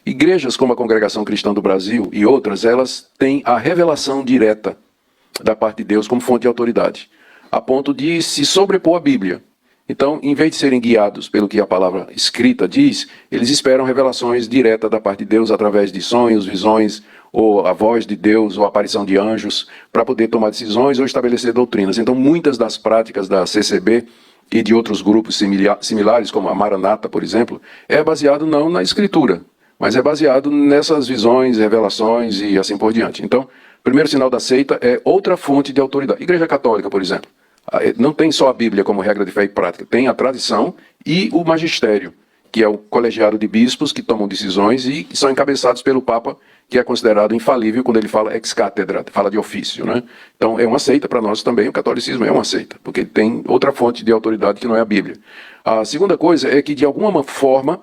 Igrejas como a Congregação Cristã do Brasil e outras, elas têm a revelação direta da parte de Deus como fonte de autoridade, a ponto de se sobrepor à Bíblia. Então, em vez de serem guiados pelo que a palavra escrita diz, eles esperam revelações diretas da parte de Deus através de sonhos, visões, ou a voz de Deus, ou a aparição de anjos, para poder tomar decisões ou estabelecer doutrinas. Então, muitas das práticas da CCB e de outros grupos similares, como a Maranata, por exemplo, é baseado não na Escritura, mas é baseado nessas visões, revelações e assim por diante. Então, o primeiro sinal da seita é outra fonte de autoridade. Igreja Católica, por exemplo, não tem só a Bíblia como regra de fé e prática, tem a tradição e o magistério, que é o colegiado de bispos que tomam decisões e que são encabeçados pelo Papa, que é considerado infalível quando ele fala ex cathedra, fala de ofício, né? Então é uma seita para nós também, o catolicismo é uma seita, porque tem outra fonte de autoridade que não é a Bíblia. A segunda coisa é que de alguma forma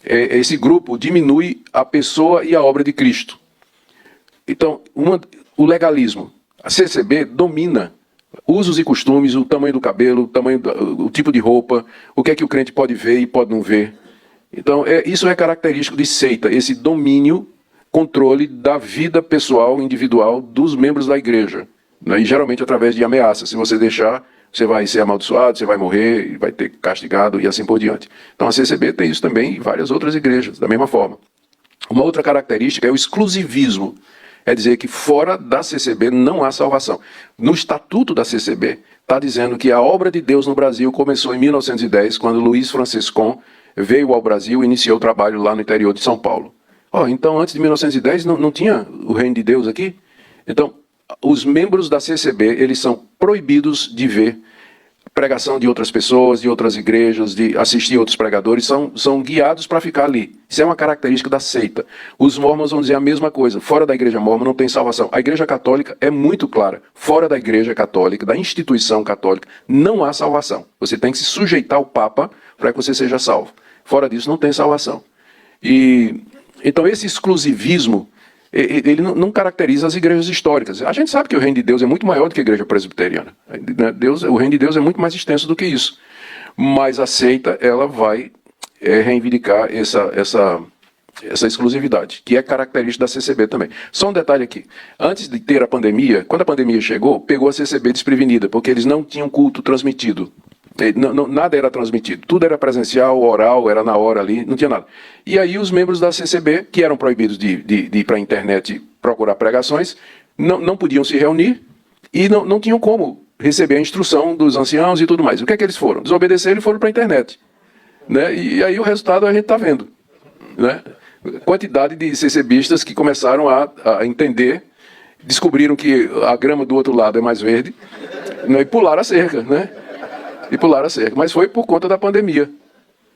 esse grupo diminui a pessoa e a obra de Cristo. Então, o legalismo, a CCB domina usos e costumes, o tamanho do cabelo, o tipo de roupa, o que é que o crente pode ver e pode não ver. Então, isso é característico de seita, esse domínio, controle da vida pessoal, individual dos membros da igreja, né? E geralmente através de ameaças. Se você deixar, você vai ser amaldiçoado, você vai morrer, vai ter castigado e assim por diante. Então a CCB tem isso também em várias outras igrejas, da mesma forma. Uma outra característica é o exclusivismo. É dizer que fora da CCB não há salvação. No estatuto da CCB está dizendo que a obra de Deus no Brasil começou em 1910, quando Luiz Franciscon veio ao Brasil e iniciou o trabalho lá no interior de São Paulo. Então antes de 1910 não tinha o reino de Deus aqui? Então os membros da CCB, eles são proibidos de ver pregação de outras pessoas, de outras igrejas, de assistir outros pregadores, são guiados para ficar ali. Isso é uma característica da seita. Os mormons vão dizer a mesma coisa. Fora da igreja mormon não tem salvação. A igreja católica é muito clara. Fora da igreja católica, da instituição católica, não há salvação. Você tem que se sujeitar ao Papa para que você seja salvo. Fora disso não tem salvação. Então esse exclusivismo, ele não caracteriza as igrejas históricas. A gente sabe que o reino de Deus é muito maior do que a igreja presbiteriana. O reino de Deus é muito mais extenso do que isso. Mas a seita, ela vai reivindicar essa exclusividade, que é característica da CCB também. Só um detalhe aqui. Antes de ter a pandemia, quando a pandemia chegou, pegou a CCB desprevenida, porque eles não tinham culto transmitido. Nada era transmitido, tudo era presencial, oral, era na hora ali, não tinha nada. E aí os membros da CCB, que eram proibidos de ir para a internet procurar pregações, não podiam se reunir e não tinham como receber a instrução dos anciãos e tudo mais. O que é que eles foram? Desobedeceram e foram para a internet. Né? E aí o resultado a gente está vendo. Né? Quantidade de CCBistas que começaram a entender, descobriram que a grama do outro lado é mais verde, né? E pularam a cerca, né? Mas foi por conta da pandemia.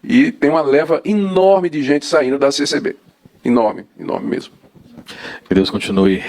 E tem uma leva enorme de gente saindo da CCB. Enorme, enorme mesmo. Que Deus continue